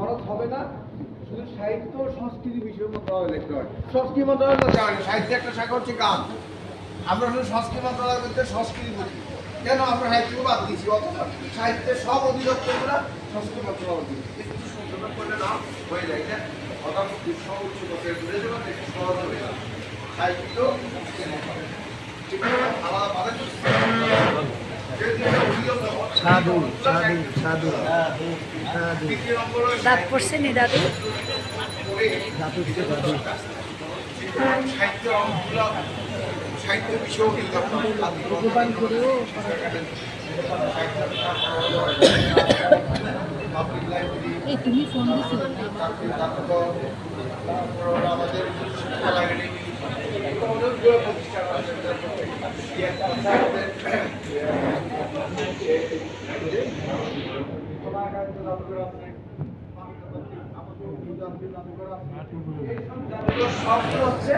খরচ হবে না, শুধু সাহিত্য সংস্কৃতি বিষয় মন্ত্রণালয় লিখতে হয়। সংস্কৃতি মন্ত্রণালয় তো জানেন, সাহিত্যে একটা শাখা হচ্ছে গান। আমরা শুধু সংস্কৃতি মন্ত্রণালয় করতে সংস্কৃতি বুঝি, কেন আমরা সাহিত্য বাদ দিয়েছি? অথচ সাহিত্যের সব অধিদপ্তরগুলো সংস্কৃতি মন্ত্রণালয় দিয়েছি। একটু সংশোধন করলে না হয়ে যায়, না অর্থাৎ উচ্চ পথে ঘুরে যাবেন, একটু সহজ হবে না। সাহিত্য আলাদা পাবে সাধু সাধু সাধু সাধু দাঁত পড়ছে নি দাদু? দাদু থেকে দাদু সাহিত্য অঙ্কগুলো সাহিত্য বিষয়েও কিন্তু ভগবান করেও এই তুমি ফোন দিছো? আমাদের শিক্ষা লাইব্রেরি অনেকগুলো প্রতিষ্ঠান আছে। সব হচ্ছে